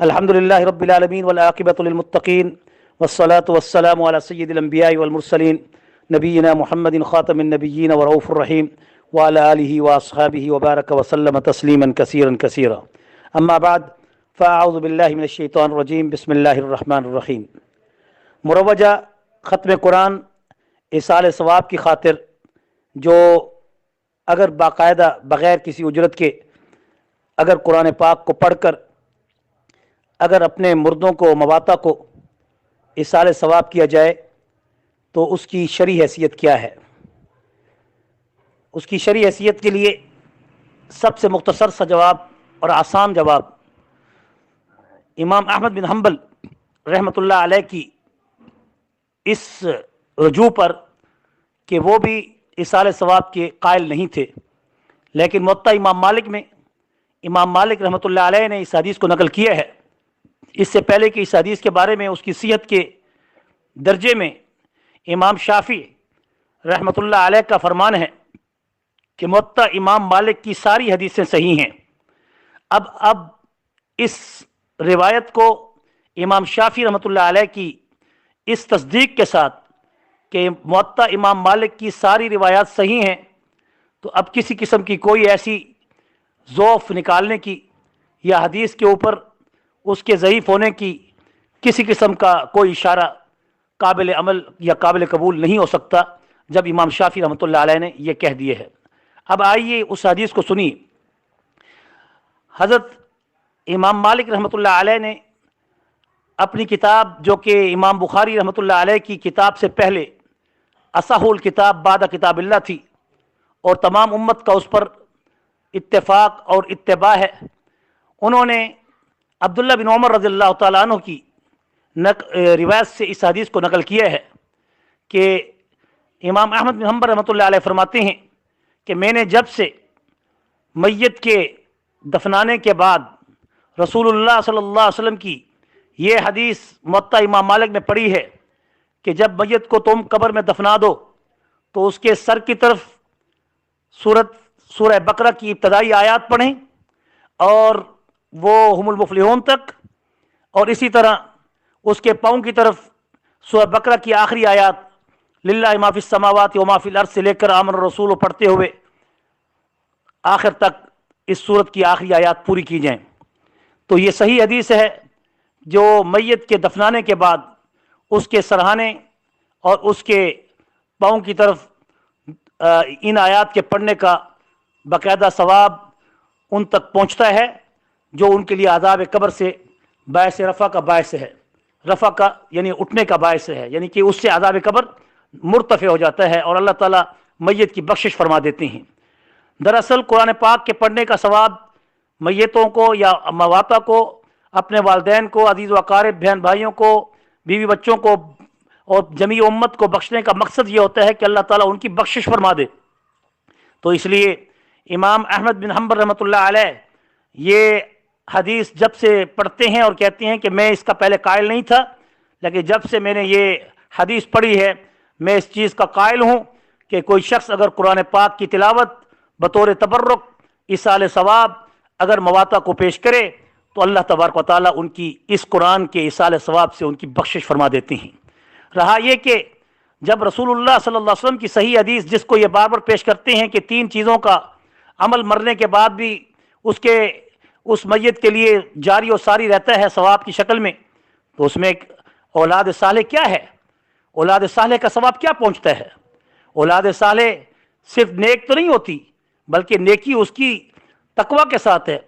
الحمد للہ رب العالمین والعاقبۃ للمتقین والصلاة والسلام علی سید الانبیاء والمرسلین نبینا محمد خاتم النبیین ورؤوف الرحیم وعلی آلہ واصحابہ وبارک وسلم تسلیما کثیرا کثیرا اما بعد فاعوذ باللہ من الشیطان الرجیم بسم اللہ الرحمن الرحیم۔ مروجہ ختم قرآن ایصال ثواب کی خاطر جو اگر باقاعدہ بغیر کسی اجرت کے اگر قرآن پاک کو پڑھ کر اگر اپنے مردوں کو مواتا کو ایصال ثواب کیا جائے تو اس کی شرعی حیثیت کیا ہے؟ اس کی شرعی حیثیت کے لیے سب سے مختصر سا جواب اور آسان جواب امام احمد بن حنبل رحمۃ اللہ علیہ کی اس رجوع پر کہ وہ بھی ایصال ثواب کے قائل نہیں تھے، لیکن موطا امام مالک میں امام مالک رحمۃ اللہ علیہ نے اس حدیث کو نقل کیا ہے۔ اس سے پہلے کہ اس حدیث کے بارے میں اس کی صحت کے درجے میں امام شافعی رحمۃ اللہ علیہ کا فرمان ہے کہ موطا امام مالک کی ساری حدیثیں صحیح ہیں۔ اب اس روایت کو امام شافعی رحمۃ اللہ علیہ کی اس تصدیق کے ساتھ کہ موطا امام مالک کی ساری روایات صحیح ہیں، تو اب کسی قسم کی کوئی ایسی ضعف نکالنے کی یا حدیث کے اوپر اس کے ضعیف ہونے کی کسی قسم کا کوئی اشارہ قابل عمل یا قابل قبول نہیں ہو سکتا جب امام شافعی رحمۃ اللہ علیہ نے یہ کہہ دیے ہے۔ اب آئیے اس حدیث کو سنیے۔ حضرت امام مالک رحمۃ اللہ علیہ نے اپنی کتاب جو کہ امام بخاری رحمۃ اللہ علیہ کی کتاب سے پہلے اصح الکتاب بعد کتاب اللہ تھی اور تمام امت کا اس پر اتفاق اور اتباع ہے، انہوں نے عبداللہ بن عمر رضی اللہ تعالیٰ عنہ کی روایت سے اس حدیث کو نقل کیا ہے کہ امام احمد بن حنبل رحمۃ اللہ علیہ فرماتے ہیں کہ میں نے جب سے میت کے دفنانے کے بعد رسول اللہ صلی اللہ علیہ وسلم کی یہ حدیث موطا امام مالک نے پڑھی ہے کہ جب میت کو تم قبر میں دفنا دو تو اس کے سر کی طرف سورہ بقرہ کی ابتدائی آیات پڑھیں اور وہ ہم المفلحون تک، اور اسی طرح اس کے پاؤں کی طرف سورہ بقرہ کی آخری آیات للہ ما فی السماوات و ما فی الارض سے لے کر آمن الرسول پڑھتے ہوئے آخر تک اس سورت کی آخری آیات پوری کی جائیں۔ تو یہ صحیح حدیث ہے جو میت کے دفنانے کے بعد اس کے سرہانے اور اس کے پاؤں کی طرف ان آیات کے پڑھنے کا باقاعدہ ثواب ان تک پہنچتا ہے جو ان کے لیے عذاب قبر سے باعث رفع کا باعث ہے، رفع کا یعنی اٹھنے کا باعث ہے، یعنی کہ اس سے عذاب قبر مرتفع ہو جاتا ہے اور اللہ تعالیٰ میت کی بخشش فرما دیتے ہیں۔ دراصل قرآن پاک کے پڑھنے کا ثواب میتوں کو یا مواتا کو، اپنے والدین کو، عزیز و اقارب، بہن بھائیوں کو، بیوی بچوں کو اور جمیع امت کو بخشنے کا مقصد یہ ہوتا ہے کہ اللہ تعالیٰ ان کی بخشش فرما دے۔ تو اس لیے امام احمد بن حنبل رحمۃ اللہ علیہ یہ حدیث جب سے پڑھتے ہیں اور کہتے ہیں کہ میں اس کا پہلے قائل نہیں تھا، لیکن جب سے میں نے یہ حدیث پڑھی ہے میں اس چیز کا قائل ہوں کہ کوئی شخص اگر قرآن پاک کی تلاوت بطور تبرک ایصال ثواب اگر مواتا کو پیش کرے تو اللہ تبارک و تعالیٰ ان کی اس قرآن کے ایصال ثواب سے ان کی بخشش فرما دیتے ہیں۔ رہا یہ کہ جب رسول اللہ صلی اللہ علیہ وسلم کی صحیح حدیث جس کو یہ بار بار پیش کرتے ہیں کہ 3 چیزوں کا عمل مرنے کے بعد بھی اس میت کے لیے جاری و ساری رہتا ہے ثواب کی شکل میں، تو اس میں ایک اولاد صالح کیا ہے؟ اولاد صالح کا ثواب کیا پہنچتا ہے؟ اولاد صالح صرف نیک تو نہیں ہوتی بلکہ نیکی اس کی تقوی کے ساتھ ہے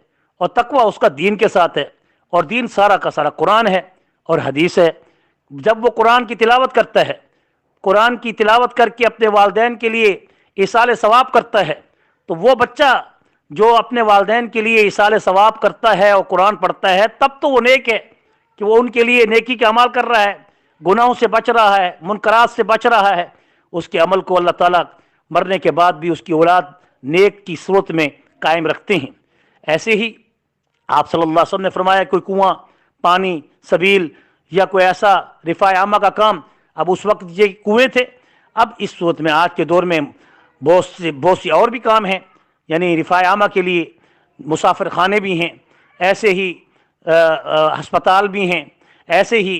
اور تقوی اس کا دین کے ساتھ ہے، اور دین سارا کا سارا قرآن ہے اور حدیث ہے۔ جب وہ قرآن کی تلاوت کرتا ہے، قرآن کی تلاوت کر کے اپنے والدین کے لیے ایصال ثواب کرتا ہے، تو وہ بچہ جو اپنے والدین کے لیے ایصال ثواب کرتا ہے اور قرآن پڑھتا ہے تب تو وہ نیک ہے کہ وہ ان کے لیے نیکی کا عمل کر رہا ہے، گناہوں سے بچ رہا ہے، منکرات سے بچ رہا ہے۔ اس کے عمل کو اللہ تعالیٰ مرنے کے بعد بھی اس کی اولاد نیک کی صورت میں قائم رکھتے ہیں۔ ایسے ہی آپ صلی اللہ علیہ وسلم نے فرمایا کوئی کنواں، پانی، سبیل یا کوئی ایسا رفاع عامہ کا کام، اب اس وقت یہ کنویں تھے، اب اس صورت میں آج کے دور میں بہت سی اور بھی کام ہیں، یعنی رفاع عامہ کے لیے مسافر خانے بھی ہیں، ایسے ہی ہسپتال بھی ہیں، ایسے ہی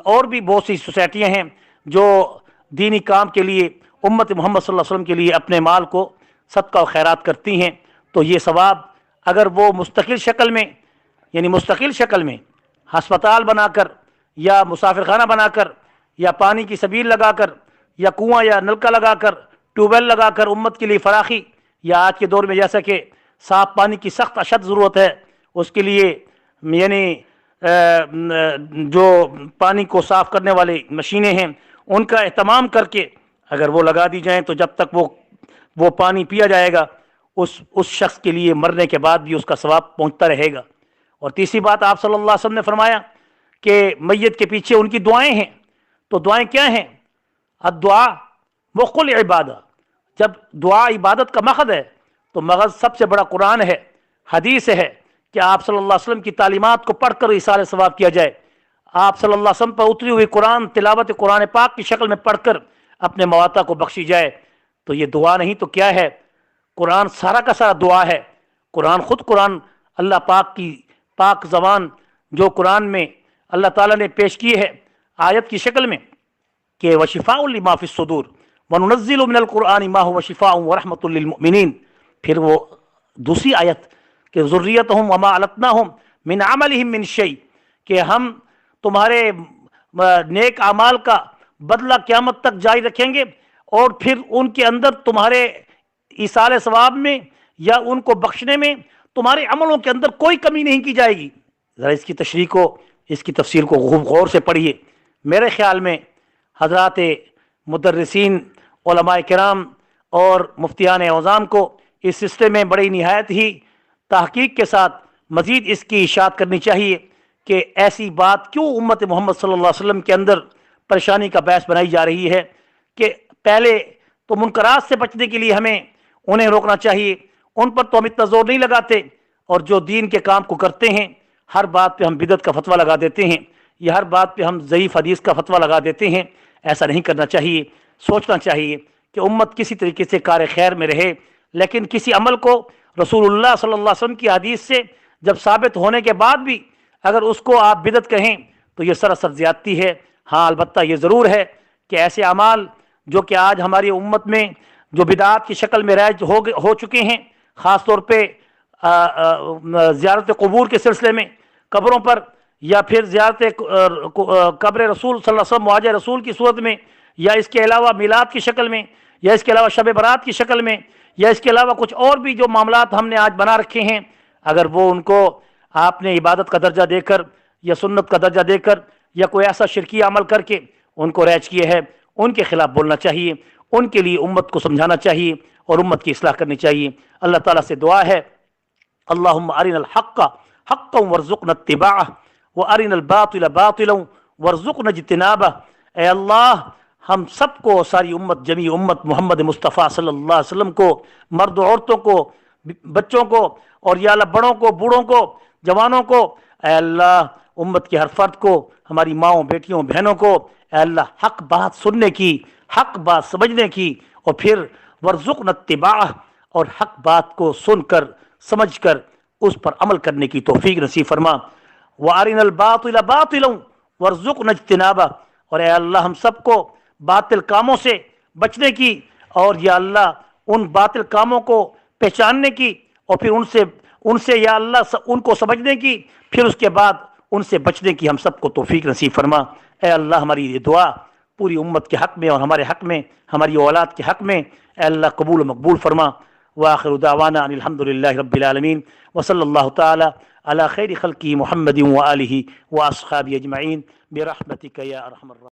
اور بھی بہت سی سوسائٹیاں ہیں جو دینی کام کے لیے امت محمد صلی اللہ علیہ وسلم کے لیے اپنے مال کو صدقہ و خیرات کرتی ہیں. تو یہ ثواب اگر وہ مستقل شکل میں، یعنی مستقل شکل میں ہسپتال بنا کر یا مسافر خانہ بنا کر یا پانی کی سبیل لگا کر یا کنواں یا نلکا لگا کر ٹیوب ویل لگا کر امت کے لیے فراخی، یا آج کے دور میں جیسا کہ صاف پانی کی سخت اشد ضرورت ہے، اس کے لیے یعنی جو پانی کو صاف کرنے والی مشینیں ہیں ان کا اہتمام کر کے اگر وہ لگا دی جائیں تو جب تک وہ پانی پیا جائے گا اس شخص کے لیے مرنے کے بعد بھی اس کا ثواب پہنچتا رہے گا. اور تیسری بات آپ صلی اللہ علیہ وسلم نے فرمایا کہ میت کے پیچھے ان کی دعائیں ہیں. تو دعائیں کیا ہیں؟ الدعاء مخل عبادہ. جب دعا عبادت کا مقصد ہے تو مغز سب سے بڑا قرآن ہے، حدیث ہے کہ آپ صلی اللہ علیہ وسلم کی تعلیمات کو پڑھ کر ایصال ثواب کیا جائے. آپ صلی اللہ علیہ وسلم پر اتری ہوئی قرآن تلاوت قرآن پاک کی شکل میں پڑھ کر اپنے مواتع کو بخشی جائے. تو یہ دعا نہیں تو کیا ہے؟ قرآن سارا کا سارا دعا ہے. قرآن اللہ پاک کی پاک زبان جو قرآن میں اللہ تعالیٰ نے پیش کی ہے آیت کی شکل میں کہ وشفاء لما فی الصدور وننزل من القرآن ما هو شفاء ورحمۃ للمؤمنین. پھر وہ دوسری آیت کہ ذریتہم وما علتناہم من عملہم من شیء، کہ ہم تمہارے نیک اعمال کا بدلہ قیامت تک جاری رکھیں گے اور پھر ان کے اندر تمہارے ایصال ثواب میں یا ان کو بخشنے میں تمہارے عملوں کے اندر کوئی کمی نہیں کی جائے گی. ذرا اس کی تشریح کو، اس کی تفسیر کو غور سے پڑھیے. میرے خیال میں حضرات مدرسین، علماء کرام اور مفتیان اعظام کو اس سلسلے میں بڑی نہایت ہی تحقیق کے ساتھ مزید اس کی اشاعت کرنی چاہیے کہ ایسی بات کیوں امت محمد صلی اللہ علیہ وسلم کے اندر پریشانی کا باعث بنائی جا رہی ہے کہ پہلے تو منکرات سے بچنے کے لیے ہمیں انہیں روکنا چاہیے، ان پر تو ہم اتنا زور نہیں لگاتے، اور جو دین کے کام کو کرتے ہیں ہر بات پہ ہم بدعت کا فتویٰ لگا دیتے ہیں یا ہر بات پہ ہم ضعیف حدیث کا فتویٰ لگا دیتے ہیں. ایسا نہیں کرنا چاہیے. سوچنا چاہیے کہ امت کسی طریقے سے کار خیر میں رہے، لیکن کسی عمل کو رسول اللہ صلی اللہ علیہ وسلم کی حدیث سے جب ثابت ہونے کے بعد بھی اگر اس کو آپ بدعت کہیں تو یہ سراسر زیادتی ہے. ہاں البتہ یہ ضرور ہے کہ ایسے اعمال جو کہ آج ہماری امت میں جو بدعات کی شکل میں رائج ہو چکے ہیں، خاص طور پہ زیارت قبور کے سلسلے میں، قبروں پر، یا پھر زیارت قبر رسول صلی اللہ علیہ وسلم معاج رسول کی صورت میں، یا اس کے علاوہ میلاد کی شکل میں، یا اس کے علاوہ شب برات کی شکل میں، یا اس کے علاوہ کچھ اور بھی جو معاملات ہم نے آج بنا رکھے ہیں، اگر وہ ان کو آپ نے عبادت کا درجہ دے کر یا سنت کا درجہ دے کر یا کوئی ایسا شرکی عمل کر کے ان کو رائج کیے ہے، ان کے خلاف بولنا چاہیے، ان کے لیے امت کو سمجھانا چاہیے اور امت کی اصلاح کرنی چاہیے. اللہ تعالیٰ سے دعا ہے اللہم ارنا الحق حقا وارزقنا اتباعہ وارنا الباطل باطلا وارزقنا اجتنابہ. اے اللہ ہم سب کو، ساری امت، جمیع امت محمد مصطفیٰ صلی اللہ علیہ وسلم کو، مرد و عورتوں کو، بچوں کو، اور یا اللہ بڑوں کو، بوڑھوں کو، جوانوں کو، اے اللہ امت کے ہر فرد کو، ہماری ماؤں، بیٹیوں، بہنوں کو، اے اللہ حق بات سننے کی، حق بات سمجھنے کی، اور پھر ورزقنا اتباعہ، اور حق بات کو سن کر سمجھ کر اس پر عمل کرنے کی توفیق نصیب فرما. وارنا الباطل باطلا وارزقنا اجتنابہ، اور اے اللہ ہم سب کو باطل کاموں سے بچنے کی، اور یا اللہ ان باطل کاموں کو پہچاننے کی، اور پھر ان سے یا اللہ ان کو سمجھنے کی، پھر اس کے بعد ان سے بچنے کی ہم سب کو توفیق نصیب فرما. اے اللہ ہماری یہ دعا پوری امت کے حق میں اور ہمارے حق میں، ہماری اولاد کے حق میں اے اللہ قبول و مقبول فرما. وآخر دعوانا ان الحمد للہ رب العالمین وصلی اللہ تعالی علی خیر خلقہ محمد وآلہ واصحابہ اجمعین برحمتک یا ارحم الراحمین.